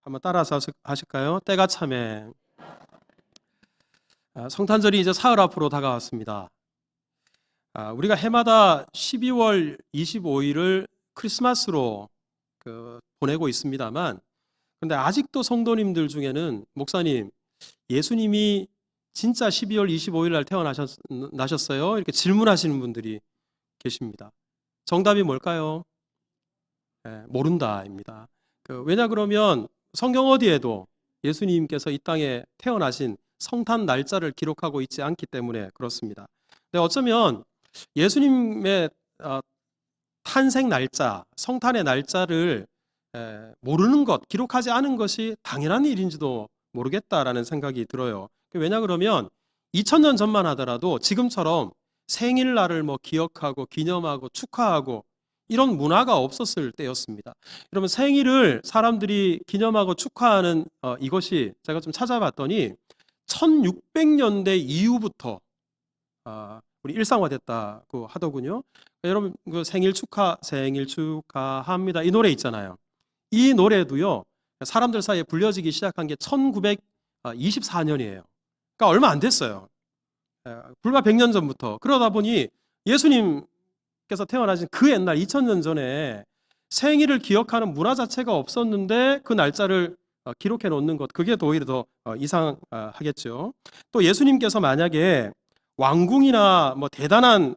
한번 따라서 하실까요? 때가 참에. 성탄절이 이제 사흘 앞으로 다가왔습니다. 우리가 해마다 12월 25일을 크리스마스로 보내고 있습니다만, 근데 아직도 성도님들 중에는 목사님, 예수님이 진짜 12월 25일 날 태어나셨어요? 이렇게 질문하시는 분들이 계십니다. 정답이 뭘까요? 모른다입니다. 왜냐 그러면 성경 어디에도 예수님께서 이 땅에 태어나신 성탄 날짜를 기록하고 있지 않기 때문에 그렇습니다. 근데 어쩌면 예수님의 탄생 날짜, 성탄의 날짜를 모르는 것, 기록하지 않은 것이 당연한 일인지도 모르겠다라는 생각이 들어요. 왜냐 그러면 2000년 전만 하더라도 지금처럼 생일날을 기억하고 기념하고 축하하고 이런 문화가 없었을 때였습니다. 그러면 생일을 사람들이 기념하고 축하하는 이것이 제가 좀 찾아봤더니 1600년대 이후부터 우리 일상화됐다고 하더군요. 여러분 생일 축하합니다 이 노래 있잖아요. 이 노래도요 사람들 사이에 불려지기 시작한 게 1924년이에요. 그러니까 얼마 안 됐어요. 불과 100년 전부터. 그러다 보니 예수님께서 태어나신 그 옛날 2000년 전에 생일을 기억하는 문화 자체가 없었는데 그 날짜를 기록해 놓는 것, 그게 오히려 더 이상하겠죠. 또 예수님께서 만약에 왕궁이나 대단한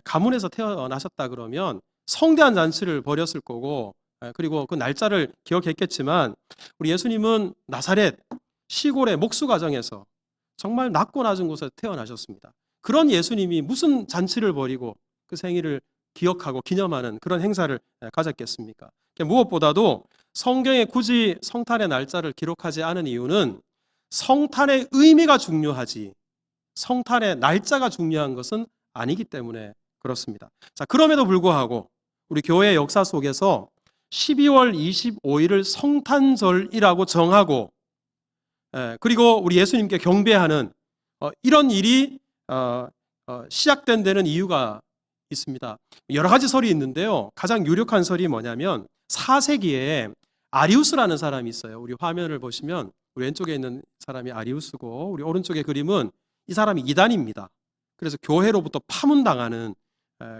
가문에서 태어나셨다 그러면 성대한 잔치를 벌였을 거고, 그리고 그 날짜를 기억했겠지만 우리 예수님은 나사렛 시골의 목수 가정에서 정말 낮고 낮은 곳에 태어나셨습니다. 그런 예수님이 무슨 잔치를 벌이고 그 생일을 기억하고 기념하는 그런 행사를 가졌겠습니까? 무엇보다도 성경에 굳이 성탄의 날짜를 기록하지 않은 이유는 성탄의 의미가 중요하지 성탄의 날짜가 중요한 것은 아니기 때문에 그렇습니다. 자, 그럼에도 불구하고 우리 교회의 역사 속에서 12월 25일을 성탄절이라고 정하고 그리고 우리 예수님께 경배하는 이런 일이 시작된 데는 이유가 있습니다. 여러 가지 설이 있는데요. 가장 유력한 설이 뭐냐면 4세기에 아리우스라는 사람이 있어요. 우리 화면을 보시면 우리 왼쪽에 있는 사람이 아리우스고 우리 오른쪽의 그림은 이 사람이 이단입니다. 그래서 교회로부터 파문당하는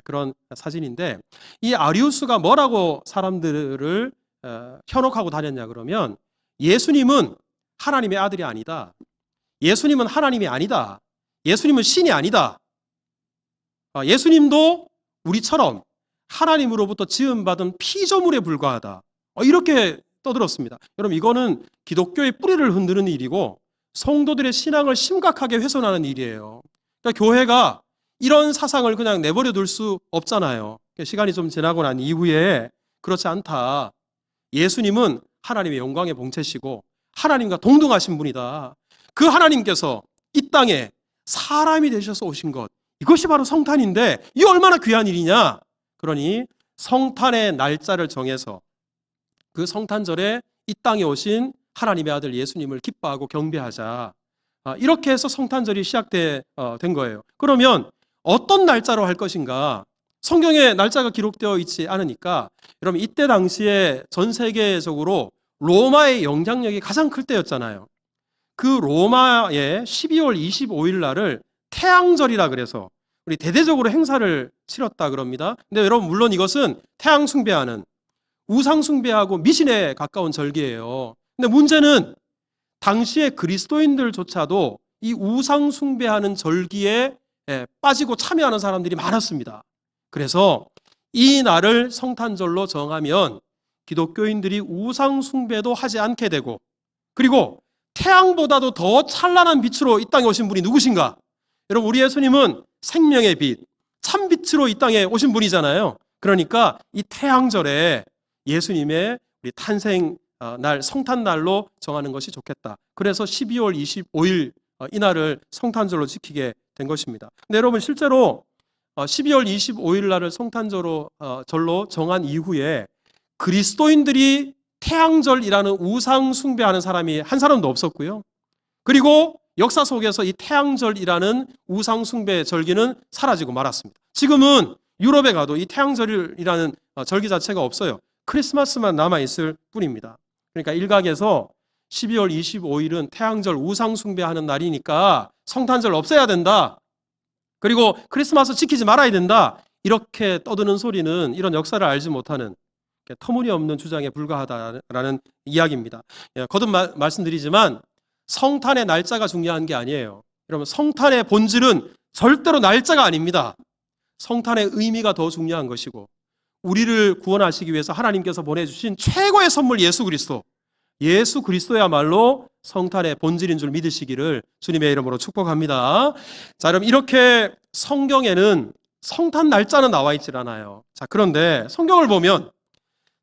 그런 사진인데, 이 아리우스가 뭐라고 사람들을 현혹하고 다녔냐 그러면 예수님은 하나님의 아들이 아니다. 예수님은 하나님이 아니다. 예수님은 신이 아니다. 예수님도 우리처럼 하나님으로부터 지음받은 피조물에 불과하다. 이렇게 떠들었습니다. 여러분, 이거는 기독교의 뿌리를 흔드는 일이고 성도들의 신앙을 심각하게 훼손하는 일이에요. 그러니까 교회가 이런 사상을 그냥 내버려 둘 수 없잖아요. 시간이 좀 지나고 난 이후에 그렇지 않다. 예수님은 하나님의 영광의 본체시고 하나님과 동등하신 분이다. 그 하나님께서 이 땅에 사람이 되셔서 오신 것, 이것이 바로 성탄인데 이 얼마나 귀한 일이냐. 그러니 성탄의 날짜를 정해서 그 성탄절에 이 땅에 오신 하나님의 아들 예수님을 기뻐하고 경배하자. 이렇게 해서 성탄절이 시작된 거예요. 그러면 어떤 날짜로 할 것인가? 성경에 날짜가 기록되어 있지 않으니까 여러분, 이때 당시에 전 세계적으로 로마의 영향력이 가장 클 때였잖아요. 그 로마의 12월 25일 날을 태양절이라 그래서 우리 대대적으로 행사를 치렀다 그럽니다. 근데 여러분, 물론 이것은 태양 숭배하는, 우상 숭배하고 미신에 가까운 절기예요. 근데 문제는 당시의 그리스도인들조차도 이 우상 숭배하는 절기에 빠지고 참여하는 사람들이 많았습니다. 그래서 이 날을 성탄절로 정하면 기독교인들이 우상 숭배도 하지 않게 되고, 그리고 태양보다도 더 찬란한 빛으로 이 땅에 오신 분이 누구신가? 여러분, 우리 예수님은 생명의 빛, 참빛으로 이 땅에 오신 분이잖아요. 그러니까 이 태양절에 예수님의 우리 탄생 날, 성탄날로 정하는 것이 좋겠다. 그래서 12월 25일 이날을 성탄절로 지키게 된 것입니다. 근데 여러분, 실제로 12월 25일 날을 성탄절로 정한 이후에 그리스도인들이 태양절이라는 우상 숭배하는 사람이 한 사람도 없었고요. 그리고 역사 속에서 이 태양절이라는 우상 숭배 절기는 사라지고 말았습니다. 지금은 유럽에 가도 이 태양절이라는 절기 자체가 없어요. 크리스마스만 남아있을 뿐입니다. 그러니까 일각에서 12월 25일은 태양절 우상 숭배하는 날이니까 성탄절 없애야 된다. 그리고 크리스마스 지키지 말아야 된다. 이렇게 떠드는 소리는 이런 역사를 알지 못하는 터무니없는 주장에 불과하다라는 이야기입니다. 거듭 말씀드리지만 성탄의 날짜가 중요한 게 아니에요. 여러분, 성탄의 본질은 절대로 날짜가 아닙니다. 성탄의 의미가 더 중요한 것이고, 우리를 구원하시기 위해서 하나님께서 보내주신 최고의 선물 예수 그리스도, 예수 그리스도야말로 성탄의 본질인 줄 믿으시기를 주님의 이름으로 축복합니다. 자, 여러분, 이렇게 성경에는 성탄 날짜는 나와 있질 않아요. 자, 그런데 성경을 보면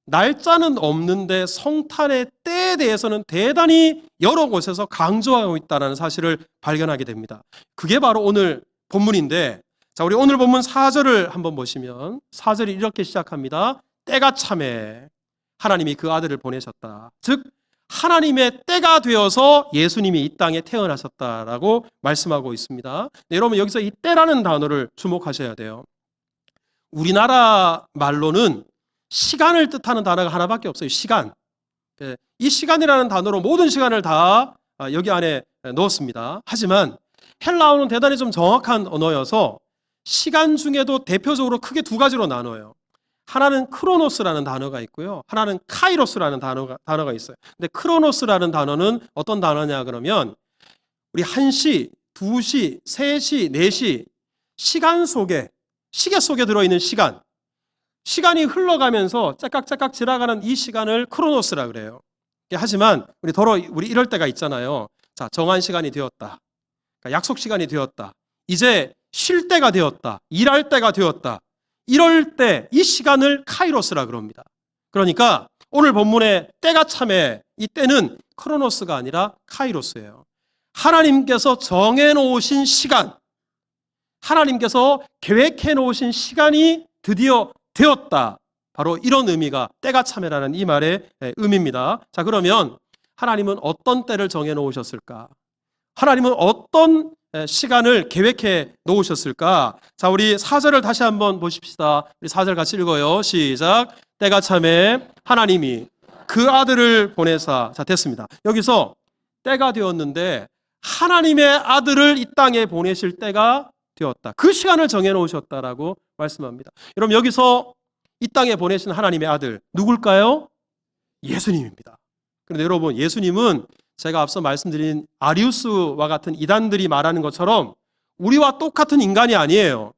날짜는 없는데 성탄의 때에 대해서는 대단히 여러 곳에서 강조하고 있다는 사실을 발견하게 됩니다. 그게 바로 오늘 본문인데, 자, 우리 오늘 본문 4절을 한번 보시면 4절이 이렇게 시작합니다. 때가 참에 하나님이 그 아들을 보내셨다. 즉 하나님의 때가 되어서 예수님이 이 땅에 태어나셨다라고 말씀하고 있습니다. 네, 여러분, 여기서 이 때라는 단어를 주목하셔야 돼요. 우리나라 말로는 시간을 뜻하는 단어가 하나밖에 없어요. 시간. 이 시간이라는 단어로 모든 시간을 다 여기 안에 넣었습니다. 하지만 헬라어는 대단히 좀 정확한 언어여서 시간 중에도 대표적으로 크게 두 가지로 나눠요. 하나는 크로노스라는 단어가 있고요. 하나는 카이로스라는 단어가 있어요. 근데 크로노스라는 단어는 어떤 단어냐 그러면 우리 1시, 2시, 3시, 4시 시간 속에, 시계 속에 들어있는 시간, 시간이 흘러가면서 짝깍짝깍 지나가는 이 시간을 크로노스라 그래요. 하지만 우리 이럴 때가 있잖아요. 자, 정한 시간이 되었다. 그러니까 약속 시간이 되었다. 이제 쉴 때가 되었다. 일할 때가 되었다. 이럴 때 이 시간을 카이로스라 그럽니다. 그러니까 오늘 본문의 때가 참에 이 때는 크로노스가 아니라 카이로스예요. 하나님께서 정해놓으신 시간, 하나님께서 계획해놓으신 시간이 드디어 되었다. 바로 이런 의미가 때가 참에라는 이 말의 의미입니다. 자, 그러면 하나님은 어떤 때를 정해놓으셨을까? 하나님은 어떤 시간을 계획해 놓으셨을까? 자, 우리 4절을 다시 한번 보십시다. 우리 4절 같이 읽어요. 시작. 때가 참에 하나님이 그 아들을 보내사. 자, 됐습니다. 여기서 때가 되었는데 하나님의 아들을 이 땅에 보내실 때가 되었다. 그 시간을 정해 놓으셨다라고 말씀합니다. 여러분, 여기서 이 땅에 보내신 하나님의 아들 누굴까요? 예수님입니다. 그런데 여러분, 예수님은 제가 앞서 말씀드린 아리우스와 같은 이단들이 말하는 것처럼 우리와 똑같은 인간이 아니에요.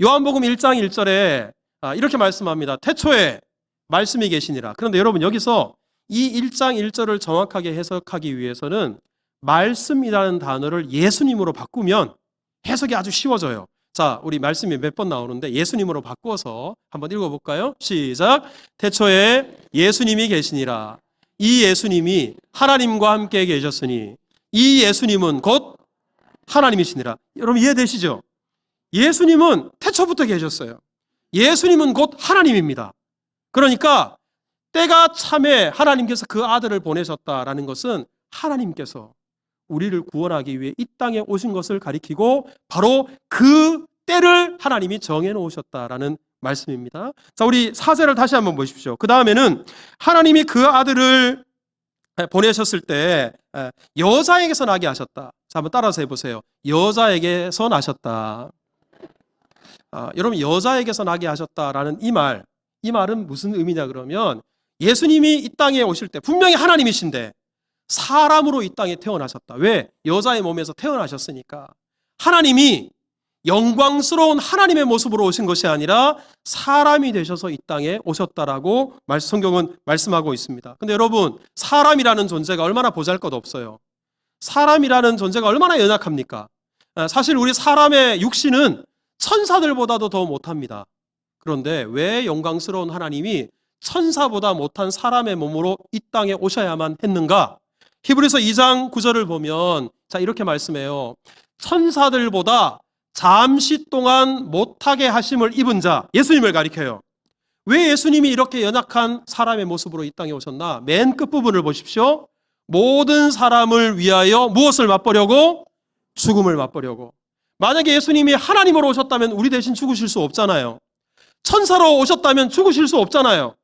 요한복음 1장 1절에 이렇게 말씀합니다. 태초에 말씀이 계시니라. 그런데 여러분, 여기서 이 1장 1절을 정확하게 해석하기 위해서는 말씀이라는 단어를 예수님으로 바꾸면 해석이 아주 쉬워져요. 자, 우리 말씀이 몇 번 나오는데 예수님으로 바꿔서 한번 읽어볼까요? 시작. 태초에 예수님이 계시니라. 이 예수님이 하나님과 함께 계셨으니 이 예수님은 곧 하나님이시니라. 여러분, 이해되시죠? 예수님은 태초부터 계셨어요. 예수님은 곧 하나님입니다. 그러니까 때가 참에 하나님께서 그 아들을 보내셨다라는 것은 하나님께서 우리를 구원하기 위해 이 땅에 오신 것을 가리키고 바로 그 때를 하나님이 정해놓으셨다라는 말씀입니다. 자, 우리 4절을 다시 한번 보십시오. 그 다음에는 하나님이 그 아들을 보내셨을 때 여자에게서 나게 하셨다. 자, 한번 따라서 해보세요. 여자에게서 나셨다. 여러분, 여자에게서 나게 하셨다라는 이 말은 무슨 의미냐 그러면 예수님이 이 땅에 오실 때 분명히 하나님이신데 사람으로 이 땅에 태어나셨다. 왜? 여자의 몸에서 태어나셨으니까. 하나님이 영광스러운 하나님의 모습으로 오신 것이 아니라 사람이 되셔서 이 땅에 오셨다라고 성경은 말씀하고 있습니다. 근데 여러분, 사람이라는 존재가 얼마나 보잘것없어요. 사람이라는 존재가 얼마나 연약합니까? 사실 우리 사람의 육신은 천사들보다도 더 못합니다. 그런데 왜 영광스러운 하나님이 천사보다 못한 사람의 몸으로 이 땅에 오셔야만 했는가? 히브리서 2장 9절을 보면 자, 이렇게 말씀해요. 천사들보다 잠시 동안 못하게 하심을 입은 자, 예수님을 가리켜요. 왜 예수님이 이렇게 연약한 사람의 모습으로 이 땅에 오셨나? 맨 끝부분을 보십시오. 모든 사람을 위하여 무엇을 맛보려고? 죽음을 맛보려고. 만약에 예수님이 하나님으로 오셨다면 우리 대신 죽으실 수 없잖아요. 천사로 오셨다면 죽으실 수 없잖아요.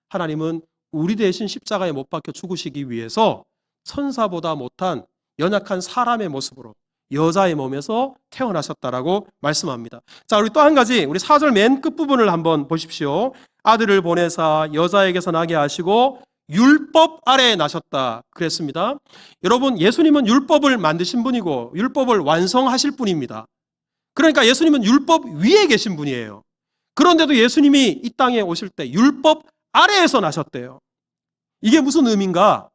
하나님은 우리 대신 십자가에 못 박혀 죽으시기 위해서 천사보다 못한 연약한 사람의 모습으로 여자의 몸에서 태어나셨다라고 말씀합니다. 자, 우리 또 한 가지, 우리 4절 맨 끝부분을 한번 보십시오. 아들을 보내사 여자에게서 나게 하시고 율법 아래에 나셨다 그랬습니다. 여러분, 예수님은 율법을 만드신 분이고 율법을 완성하실 분입니다. 그러니까 예수님은 율법 위에 계신 분이에요. 그런데도 예수님이 이 땅에 오실 때 율법 아래에서 나셨대요. 이게 무슨 의미인가?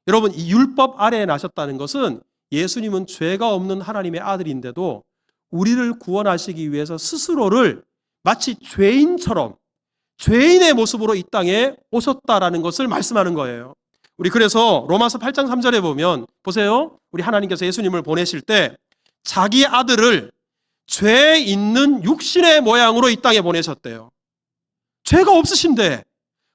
여러분, 이 율법 아래에 나셨다는 것은 예수님은 죄가 없는 하나님의 아들인데도 우리를 구원하시기 위해서 스스로를 마치 죄인처럼 죄인의 모습으로 이 땅에 오셨다라는 것을 말씀하는 거예요. 우리 그래서 로마서 8장 3절에 보면 보세요. 우리 하나님께서 예수님을 보내실 때 자기 아들을 죄 있는 육신의 모양으로 이 땅에 보내셨대요. 죄가 없으신데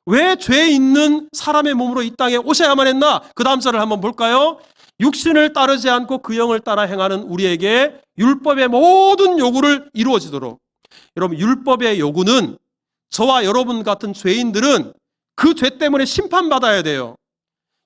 왜 죄 있는 사람의 몸으로 이 땅에 오셔야만 했나? 그 다음 절을 한번 볼까요? 육신을 따르지 않고 그 영을 따라 행하는 우리에게 율법의 모든 요구를 이루어지도록. 여러분, 율법의 요구는 저와 여러분 같은 죄인들은 그 죄 때문에 심판받아야 돼요.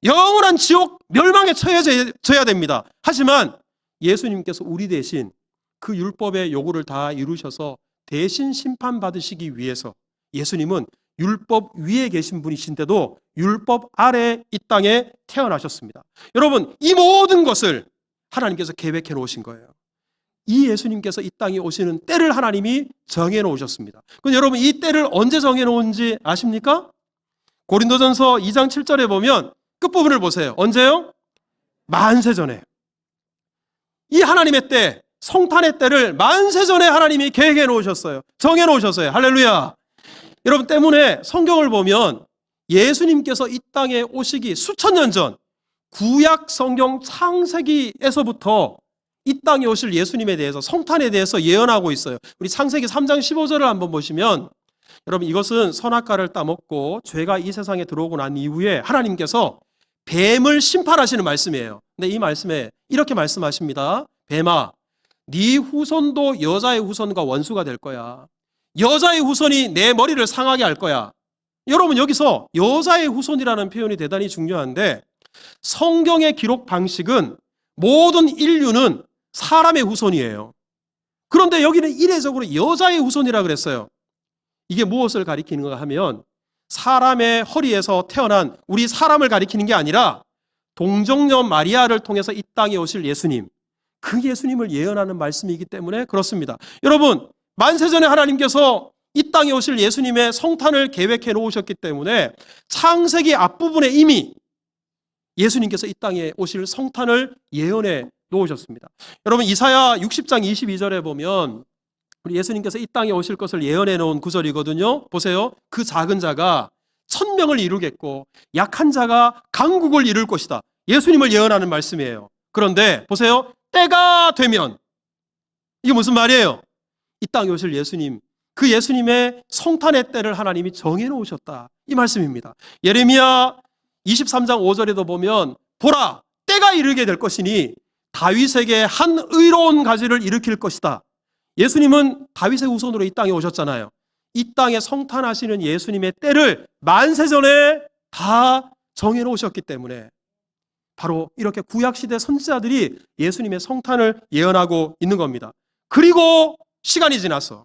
영원한 지옥 멸망에 처해져야 됩니다. 하지만 예수님께서 우리 대신 그 율법의 요구를 다 이루셔서 대신 심판받으시기 위해서 예수님은 율법 위에 계신 분이신데도 율법 아래 이 땅에 태어나셨습니다. 여러분, 이 모든 것을 하나님께서 계획해 놓으신 거예요. 이 예수님께서 이 땅에 오시는 때를 하나님이 정해 놓으셨습니다. 그럼 여러분, 이 때를 언제 정해 놓은지 아십니까? 고린도전서 2장 7절에 보면 끝부분을 보세요. 언제요? 만세전에. 이 하나님의 때, 성탄의 때를 만세전에 하나님이 계획해 놓으셨어요. 정해 놓으셨어요. 할렐루야. 여러분, 때문에 성경을 보면 예수님께서 이 땅에 오시기 수천 년 전 구약 성경 창세기에서부터 이 땅에 오실 예수님에 대해서, 성탄에 대해서 예언하고 있어요. 우리 창세기 3장 15절을 한번 보시면, 여러분, 이것은 선악과를 따먹고 죄가 이 세상에 들어오고 난 이후에 하나님께서 뱀을 심판하시는 말씀이에요. 근데 이 말씀에 이렇게 말씀하십니다. 뱀아, 네 후손도 여자의 후손과 원수가 될 거야. 여자의 후손이 내 머리를 상하게 할 거야. 여러분, 여기서 여자의 후손이라는 표현이 대단히 중요한데, 성경의 기록 방식은 모든 인류는 사람의 후손이에요. 그런데 여기는 이례적으로 여자의 후손이라 그랬어요. 이게 무엇을 가리키는가 하면 사람의 허리에서 태어난 우리 사람을 가리키는 게 아니라 동정녀 마리아를 통해서 이 땅에 오실 예수님, 그 예수님을 예언하는 말씀이기 때문에 그렇습니다. 여러분, 만세전에 하나님께서 이 땅에 오실 예수님의 성탄을 계획해 놓으셨기 때문에 창세기 앞부분에 이미 예수님께서 이 땅에 오실 성탄을 예언해 놓으셨습니다. 여러분, 이사야 60장 22절에 보면 우리 예수님께서 이 땅에 오실 것을 예언해 놓은 구절이거든요. 보세요. 그 작은 자가 1000명을 이루겠고 약한 자가 강국을 이룰 것이다. 예수님을 예언하는 말씀이에요. 그런데 보세요. 때가 되면, 이게 무슨 말이에요? 이 땅에 오실 예수님, 그 예수님의 성탄의 때를 하나님이 정해 놓으셨다, 이 말씀입니다. 예레미야 23장 5절에도 보면 보라, 때가 이르게 될 것이니 다윗에게 한 의로운 가지를 일으킬 것이다. 예수님은 다윗의 후손으로 이 땅에 오셨잖아요. 이 땅에 성탄하시는 예수님의 때를 만세전에 다 정해 놓으셨기 때문에 바로 이렇게 구약시대 선지자들이 예수님의 성탄을 예언하고 있는 겁니다. 그리고 시간이 지나서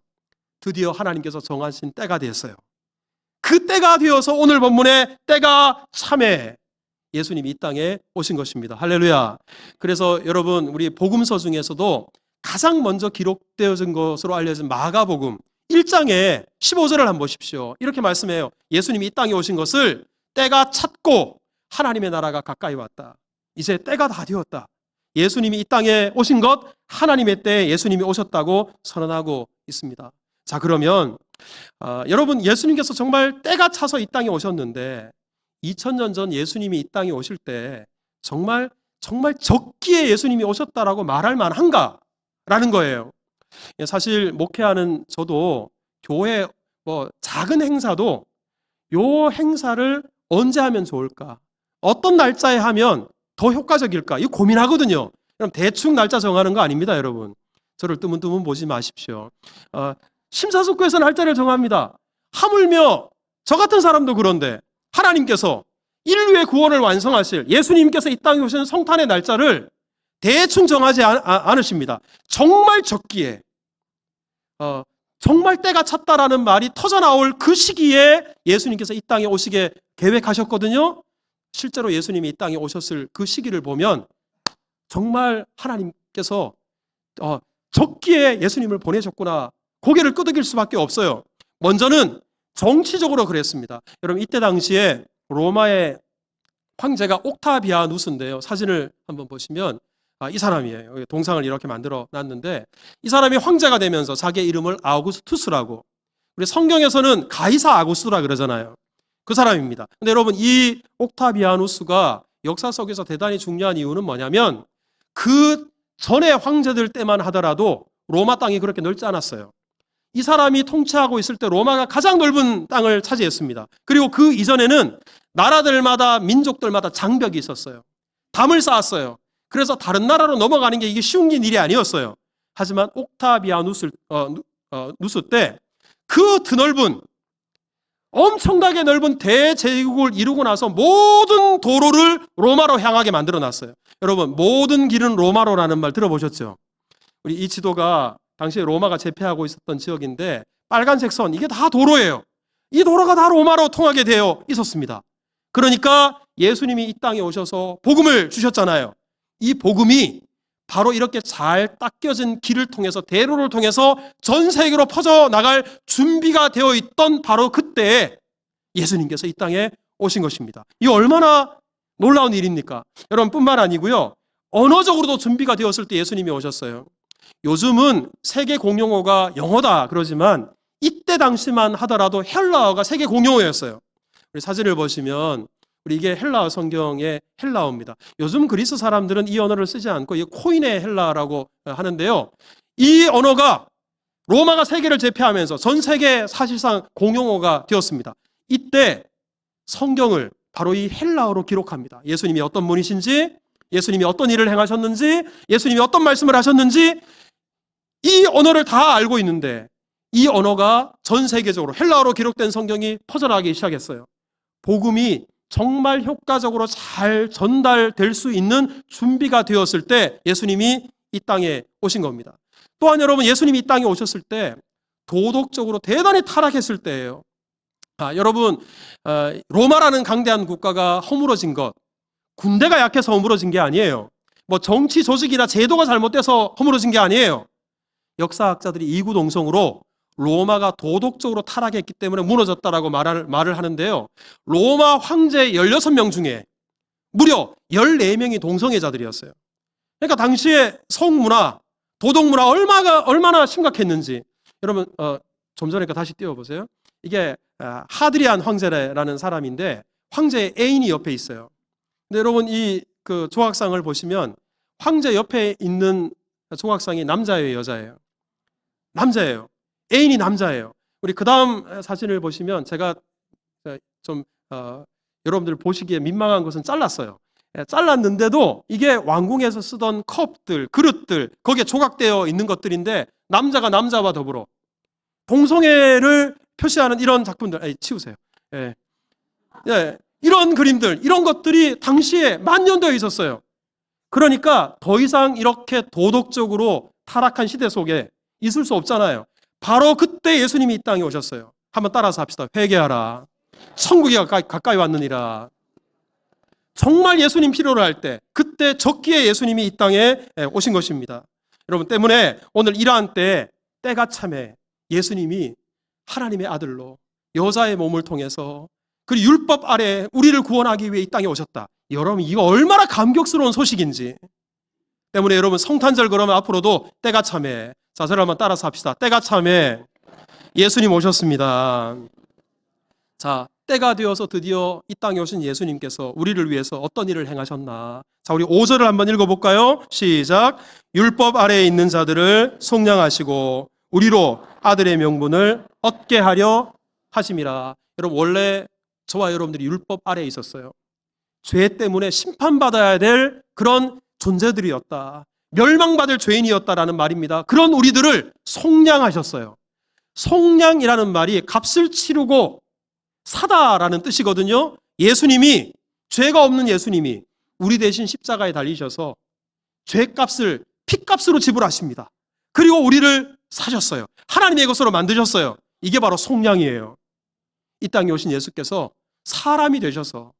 드디어 하나님께서 정하신 때가 됐어요. 그 때가 되어서 오늘 본문의 때가 참에 예수님이 이 땅에 오신 것입니다. 할렐루야. 그래서 여러분, 우리 복음서 중에서도 가장 먼저 기록되어진 것으로 알려진 마가복음 1장에 15절을 한번 보십시오. 이렇게 말씀해요. 예수님이 이 땅에 오신 것을 때가 찼고 하나님의 나라가 가까이 왔다. 이제 때가 다 되었다. 예수님이 이 땅에 오신 것, 하나님의 때에 예수님이 오셨다고 선언하고 있습니다. 자, 그러면 여러분, 예수님께서 정말 때가 차서 이 땅에 오셨는데 2000년 전 예수님이 이 땅에 오실 때 정말 적기에 예수님이 오셨다라고 말할 만한가라는 거예요. 사실 목회하는 저도 교회 작은 행사도 요 행사를 언제 하면 좋을까? 어떤 날짜에 하면 더 효과적일까? 이거 고민하거든요. 그럼 대충 날짜 정하는 거 아닙니다, 여러분. 저를 뜨문뜨문 보지 마십시오. 심사숙고해서 날짜를 정합니다. 하물며 저 같은 사람도 그런데 하나님께서 인류의 구원을 완성하실 예수님께서 이 땅에 오시는 성탄의 날짜를 대충 정하지 않으십니다. 정말 적기에 정말 때가 찼다라는 말이 터져나올 그 시기에 예수님께서 이 땅에 오시게 계획하셨거든요. 실제로 예수님이 이 땅에 오셨을 그 시기를 보면 정말 하나님께서 적기에 예수님을 보내셨구나, 고개를 끄덕일 수밖에 없어요. 먼저는 정치적으로 그랬습니다. 여러분, 이때 당시에 로마의 황제가 옥타비아누스인데요. 사진을 한번 보시면 이 사람이에요. 동상을 이렇게 만들어 놨는데, 이 사람이 황제가 되면서 자기의 이름을 아우구스투스라고, 우리 성경에서는 가이사 아구스투라 그러잖아요. 그 사람입니다. 근데 여러분, 이 옥타비아누스가 역사 속에서 대단히 중요한 이유는 뭐냐면, 그 전에 황제들 때만 하더라도 로마 땅이 그렇게 넓지 않았어요. 이 사람이 통치하고 있을 때 로마가 가장 넓은 땅을 차지했습니다. 그리고 그 이전에는 나라들마다, 민족들마다 장벽이 있었어요. 담을 쌓았어요. 그래서 다른 나라로 넘어가는 게 이게 쉬운 일이 아니었어요. 하지만 옥타비아누스 때 그 드넓은, 엄청나게 넓은 대제국을 이루고 나서 모든 도로를 로마로 향하게 만들어 놨어요. 여러분, 모든 길은 로마로라는 말 들어보셨죠? 우리 이 지도가 당시에 로마가 제패하고 있었던 지역인데, 빨간색 선, 이게 다 도로예요. 이 도로가 다 로마로 통하게 되어 있었습니다. 그러니까 예수님이 이 땅에 오셔서 복음을 주셨잖아요. 이 복음이 바로 이렇게 잘 닦여진 길을 통해서, 대로를 통해서 전 세계로 퍼져나갈 준비가 되어 있던 바로 그때에 예수님께서 이 땅에 오신 것입니다. 이 얼마나 놀라운 일입니까? 여러분, 뿐만 아니고요, 언어적으로도 준비가 되었을 때 예수님이 오셨어요. 요즘은 세계 공용어가 영어다 그러지만 이때 당시만 하더라도 헬라어가 세계 공용어였어요. 우리 사진을 보시면 이게 헬라어 성경의 헬라어입니다. 요즘 그리스 사람들은 이 언어를 쓰지 않고 이 코인의 헬라라고 하는데요. 이 언어가 로마가 세계를 제패하면서 전 세계 사실상 공용어가 되었습니다. 이때 성경을 바로 이 헬라어로 기록합니다. 예수님이 어떤 분이신지, 예수님이 어떤 일을 행하셨는지, 예수님이 어떤 말씀을 하셨는지 이 언어를 다 알고 있는데, 이 언어가 전 세계적으로 헬라어로 기록된 성경이 퍼져나가기 시작했어요. 복음이 정말 효과적으로 잘 전달될 수 있는 준비가 되었을 때 예수님이 이 땅에 오신 겁니다. 또한 여러분, 예수님이 이 땅에 오셨을 때 도덕적으로 대단히 타락했을 때예요. 여러분, 로마라는 강대한 국가가 허물어진 것, 군대가 약해서 허물어진 게 아니에요. 뭐 정치 조직이나 제도가 잘못돼서 허물어진 게 아니에요. 역사학자들이 이구동성으로 로마가 도덕적으로 타락했기 때문에 무너졌다라고 말을 하는데요. 로마 황제 16명 중에 무려 14명이 동성애자들이었어요. 그러니까 당시에 성문화, 도덕문화 얼마나 심각했는지. 여러분, 좀 전에 다시 띄워보세요. 이게 하드리안 황제라는 사람인데 황제의 애인이 옆에 있어요. 근데 여러분, 이 그 조각상을 보시면 황제 옆에 있는 조각상이 남자예요, 여자예요? 남자예요. 애인이 남자예요. 우리 그 다음 사진을 보시면 제가 좀 여러분들 보시기에 민망한 것은 잘랐어요. 잘랐는데도 이게 왕궁에서 쓰던 컵들, 그릇들, 거기에 조각되어 있는 것들인데 남자가 남자와 더불어 동성애를 표시하는 이런 작품들, 치우세요. 예. 예. 이런 그림들, 이런 것들이 당시에 만년되어 있었어요. 그러니까 더 이상 이렇게 도덕적으로 타락한 시대 속에 있을 수 없잖아요. 바로 그때 예수님이 이 땅에 오셨어요. 한번 따라서 합시다. 회개하라. 천국이 가까이 왔느니라. 정말 예수님 필요로 할 때, 그때 적기에 예수님이 이 땅에 오신 것입니다. 여러분, 때문에 오늘 이러한 때가 참에 예수님이 하나님의 아들로 여자의 몸을 통해서 그 율법 아래 우리를 구원하기 위해 이 땅에 오셨다. 여러분, 이거 얼마나 감격스러운 소식인지. 때문에 여러분, 성탄절 그러면 앞으로도 때가 참에, 자, 저를 한번 따라서 합시다. 때가 참에 예수님 오셨습니다. 자, 때가 되어서 드디어 이 땅에 오신 예수님께서 우리를 위해서 어떤 일을 행하셨나. 자, 우리 5절을 한번 읽어볼까요? 시작. 율법 아래에 있는 자들을 속량하시고 우리로 아들의 명분을 얻게 하려 하심이라. 여러분, 원래 저와 여러분들이 율법 아래에 있었어요. 죄 때문에 심판받아야 될 그런 존재들이었다. 멸망받을 죄인이었다라는 말입니다. 그런 우리들을 속량하셨어요. 속량이라는 말이 값을 치르고 사다라는 뜻이거든요. 예수님이, 죄가 없는 예수님이 우리 대신 십자가에 달리셔서 죄값을 피값으로 지불하십니다. 그리고 우리를 사셨어요. 하나님의 것으로 만드셨어요. 이게 바로 속량이에요. 이 땅에 오신 예수께서 사람이 되셔서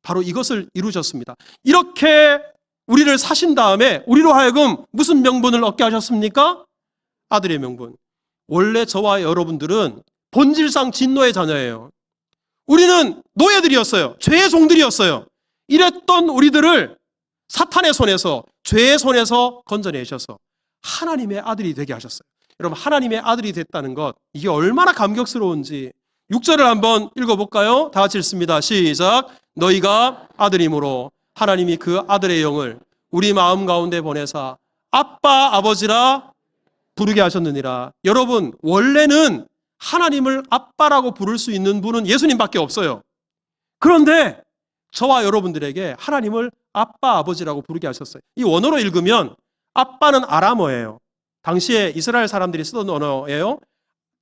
바로 이것을 이루셨습니다. 이렇게 우리를 사신 다음에 우리로 하여금 무슨 명분을 얻게 하셨습니까? 아들의 명분. 원래 저와 여러분들은 본질상 진노의 자녀예요. 우리는 노예들이었어요. 죄의 종들이었어요. 이랬던 우리들을 사탄의 손에서, 죄의 손에서 건져내셔서 하나님의 아들이 되게 하셨어요. 여러분, 하나님의 아들이 됐다는 것, 이게 얼마나 감격스러운지 6절을 한번 읽어볼까요? 다 같이 읽습니다. 시작. 너희가 아들이므로 하나님이 그 아들의 영을 우리 마음 가운데 보내사 아빠 아버지라 부르게 하셨느니라. 여러분, 원래는 하나님을 아빠라고 부를 수 있는 분은 예수님밖에 없어요. 그런데 저와 여러분들에게 하나님을 아빠 아버지라고 부르게 하셨어요. 이 원어로 읽으면 아빠는 아람어예요. 당시에 이스라엘 사람들이 쓰던 언어예요.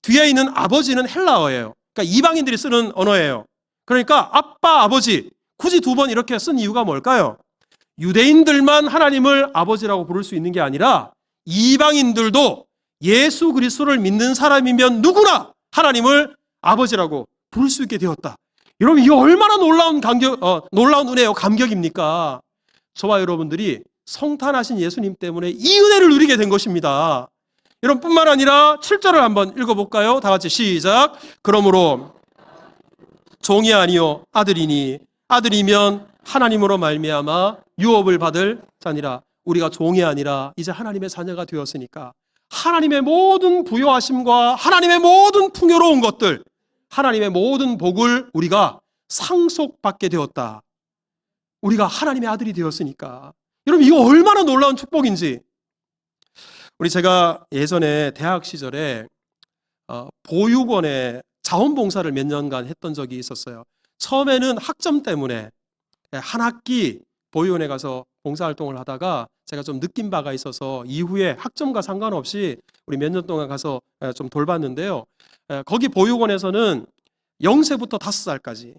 뒤에 있는 아버지는 헬라어예요. 그러니까 이방인들이 쓰는 언어예요. 그러니까 아빠 아버지 굳이 두 번 이렇게 쓴 이유가 뭘까요? 유대인들만 하나님을 아버지라고 부를 수 있는 게 아니라 이방인들도 예수 그리스도를 믿는 사람이면 누구나 하나님을 아버지라고 부를 수 있게 되었다. 여러분, 이거 얼마나 놀라운 은혜요, 감격입니까? 저와 여러분들이 성탄하신 예수님 때문에 이 은혜를 누리게 된 것입니다. 여러분, 뿐만 아니라 7절을 한번 읽어볼까요? 다 같이 시작. 그러므로 종이 아니요 아들이니 아들이면 하나님으로 말미암아 유업을 받을 자니라. 우리가 종이 아니라 이제 하나님의 자녀가 되었으니까 하나님의 모든 부요하심과 하나님의 모든 풍요로운 것들, 하나님의 모든 복을 우리가 상속받게 되었다. 우리가 하나님의 아들이 되었으니까. 여러분, 이거 얼마나 놀라운 축복인지. 제가 예전에 대학 시절에 보육원에 자원봉사를 몇 년간 했던 적이 있었어요. 처음에는 학점 때문에 한 학기 보육원에 가서 봉사활동을 하다가 제가 좀 느낀 바가 있어서 이후에 학점과 상관없이 우리 몇 년 동안 가서 좀 돌봤는데요. 거기 보육원에서는 0세부터 5살까지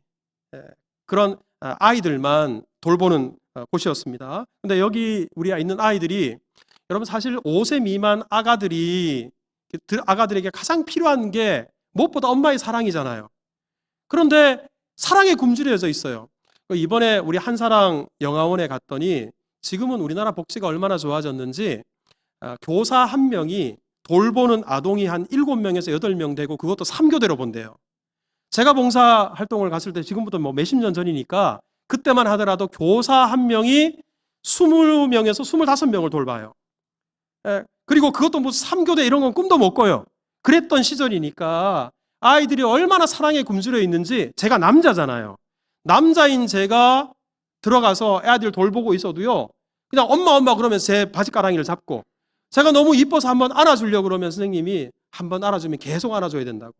그런 아이들만 돌보는 곳이었습니다. 근데 여기 우리가 있는 아이들이, 여러분, 사실 5세 미만 아가들에게 가장 필요한 게 무엇보다 엄마의 사랑이잖아요. 그런데 사랑에 굶주려져 있어요. 이번에 우리 한사랑 영아원에 갔더니 지금은 우리나라 복지가 얼마나 좋아졌는지 교사 한 명이 돌보는 아동이 한 7명에서 8명 되고 그것도 3교대로 본대요. 제가 봉사활동을 갔을 때 지금부터 몇십 년 전이니까 그때만 하더라도 교사 한 명이 20명에서 25명을 돌봐요. 그리고 그것도 무슨 3교대 이런 건 꿈도 못 꿔요. 그랬던 시절이니까 아이들이 얼마나 사랑에 굶주려 있는지, 제가 남자잖아요. 남자인 제가 들어가서 애들 돌보고 있어도요, 그냥 엄마 그러면서 제 바지가랑이를 잡고, 제가 너무 이뻐서 한번 안아주려고 그러면 선생님이 한번 안아주면 계속 안아줘야 된다고.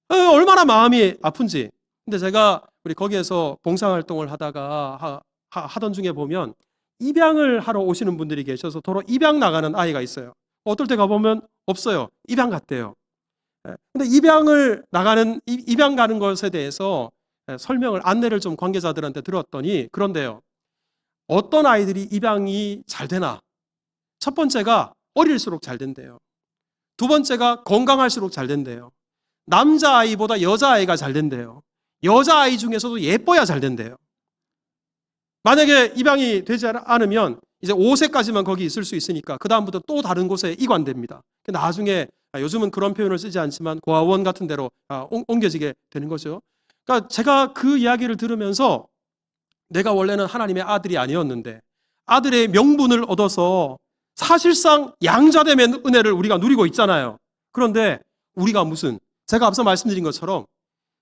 얼마나 마음이 아픈지. 근데 제가 우리 거기에서 봉사활동을 하다가 하던 중에 보면 입양을 하러 오시는 분들이 계셔서 도로 입양 나가는 아이가 있어요. 어떨 때 가보면 없어요. 입양 갔대요. 근데 입양 가는 것에 대해서 안내를 좀 관계자들한테 들었더니 그런데요, 어떤 아이들이 입양이 잘 되나? 첫 번째가 어릴수록 잘 된대요. 두 번째가 건강할수록 잘 된대요. 남자아이보다 여자아이가 잘 된대요. 여자아이 중에서도 예뻐야 잘 된대요. 만약에 입양이 되지 않으면 이제 5세까지만 거기 있을 수 있으니까 그 다음부터 또 다른 곳에 이관됩니다. 나중에 요즘은 그런 표현을 쓰지 않지만 고아원 같은 데로 옮겨지게 되는 거죠. 그러니까 제가 그 이야기를 들으면서 내가 원래는 하나님의 아들이 아니었는데 아들의 명분을 얻어서 사실상 양자되면 은혜를 우리가 누리고 있잖아요. 그런데 우리가 제가 앞서 말씀드린 것처럼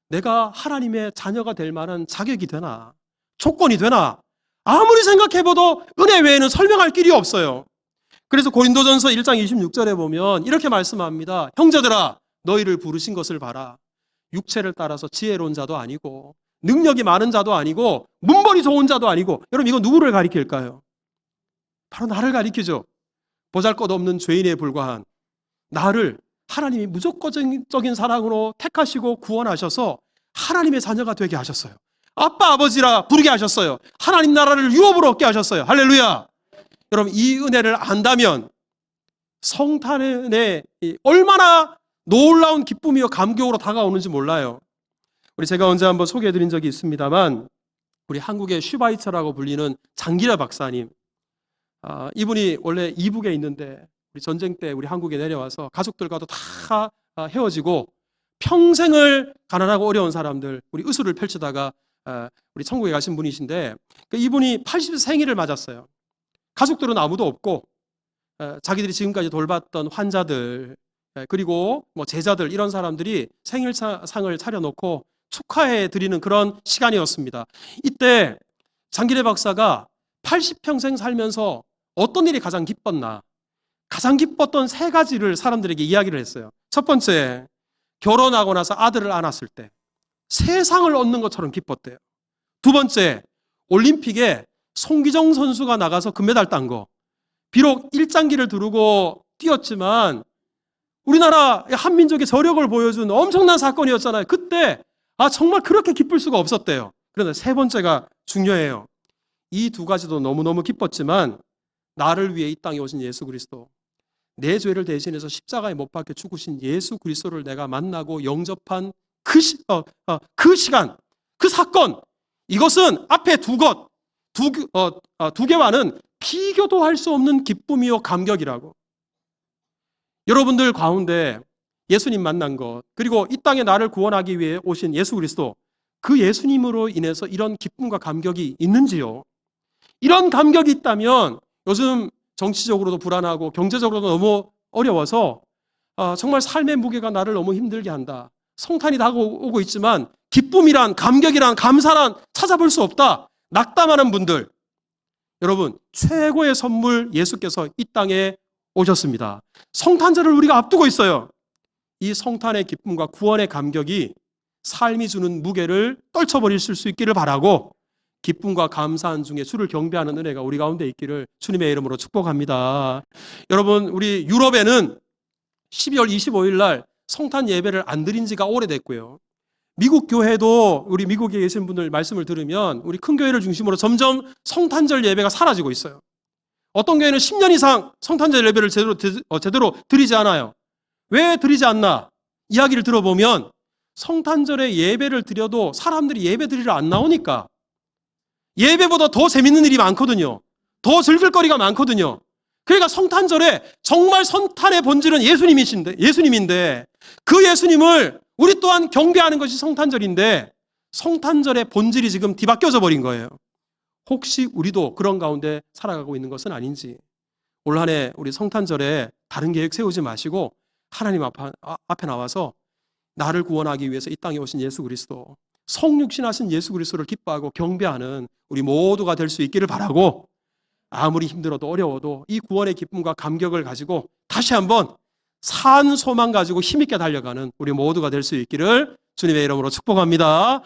내가 하나님의 자녀가 될 만한 자격이 되나, 조건이 되나, 아무리 생각해봐도 은혜 외에는 설명할 길이 없어요. 그래서 고린도전서 1장 26절에 보면 이렇게 말씀합니다. 형제들아, 너희를 부르신 것을 봐라. 육체를 따라서 지혜로운 자도 아니고 능력이 많은 자도 아니고 문벌이 좋은 자도 아니고. 여러분, 이거 누구를 가리킬까요? 바로 나를 가리키죠. 보잘것없는 죄인에 불과한 나를 하나님이 무조건적인 사랑으로 택하시고 구원하셔서 하나님의 자녀가 되게 하셨어요. 아빠 아버지라 부르게 하셨어요. 하나님 나라를 유업으로 얻게 하셨어요. 할렐루야. 여러분 이 은혜를 안다면 성탄에 얼마나 놀라운 기쁨이요 감격으로 다가오는지 몰라요. 제가 언제 한번 소개해드린 적이 있습니다만 우리 한국의 슈바이처라고 불리는 장기라 박사님, 이분이 원래 이북에 있는데 우리 전쟁 때 우리 한국에 내려와서 가족들과도 다 헤어지고 평생을 가난하고 어려운 사람들 우리 의술을 펼치다가 우리 천국에 가신 분이신데 이분이 80세 생일을 맞았어요. 가족들은 아무도 없고 자기들이 지금까지 돌봤던 환자들 그리고 뭐 제자들 이런 사람들이 생일상을 차려놓고 축하해 드리는 그런 시간이었습니다. 이때 장기래 박사가 80평생 살면서 어떤 일이 가장 기뻤나? 가장 기뻤던 세 가지를 사람들에게 이야기를 했어요. 첫 번째, 결혼하고 나서 아들을 안았을 때 세상을 얻는 것처럼 기뻤대요. 두 번째, 올림픽에 송기정 선수가 나가서 금메달 딴 거. 비록 일장기를 두르고 뛰었지만 우리나라 한민족의 저력을 보여준 엄청난 사건이었잖아요. 그때 정말 그렇게 기쁠 수가 없었대요. 그런데 세 번째가 중요해요. 이 두 가지도 너무너무 기뻤지만 나를 위해 이 땅에 오신 예수 그리스도, 내 죄를 대신해서 십자가에 못 박혀 죽으신 예수 그리스도를 내가 만나고 영접한 그 시간, 그 사건, 이것은 앞에 두 개와는 비교도 할 수 없는 기쁨이요 감격이라고. 여러분들 가운데 예수님 만난 것, 그리고 이 땅에 나를 구원하기 위해 오신 예수 그리스도, 그 예수님으로 인해서 이런 기쁨과 감격이 있는지요? 이런 감격이 있다면 요즘 정치적으로도 불안하고 경제적으로도 너무 어려워서 정말 삶의 무게가 나를 너무 힘들게 한다. 성탄이 다가오고 있지만 기쁨이란, 감격이란, 감사란 찾아볼 수 없다. 낙담하는 분들, 여러분 최고의 선물 예수께서 이 땅에 오셨습니다. 성탄절을 우리가 앞두고 있어요. 이 성탄의 기쁨과 구원의 감격이 삶이 주는 무게를 떨쳐버릴 수 있기를 바라고 기쁨과 감사한 중에 주를 경배하는 은혜가 우리 가운데 있기를 주님의 이름으로 축복합니다. 여러분 우리 유럽에는 12월 25일 날 성탄 예배를 안 드린 지가 오래됐고요. 미국 교회도 우리 미국에 계신 분들 말씀을 들으면 우리 큰 교회를 중심으로 점점 성탄절 예배가 사라지고 있어요. 어떤 교회는 10년 이상 성탄절 예배를 제대로 드리지 않아요. 왜 드리지 않나? 이야기를 들어보면 성탄절에 예배를 드려도 사람들이 예배 드리러 안 나오니까 예배보다 더 재밌는 일이 많거든요. 더 즐길 거리가 많거든요. 그러니까 성탄절에 정말 성탄의 본질은 예수님인데 그 예수님을 우리 또한 경배하는 것이 성탄절인데 성탄절의 본질이 지금 뒤바뀌어져 버린 거예요. 혹시 우리도 그런 가운데 살아가고 있는 것은 아닌지, 올 한 해 우리 성탄절에 다른 계획 세우지 마시고 하나님 앞에 나와서 나를 구원하기 위해서 이 땅에 오신 예수 그리스도, 성육신하신 예수 그리스도를 기뻐하고 경배하는 우리 모두가 될 수 있기를 바라고, 아무리 힘들어도 어려워도 이 구원의 기쁨과 감격을 가지고 다시 한번 산 소망 가지고 힘있게 달려가는 우리 모두가 될 수 있기를 주님의 이름으로 축복합니다.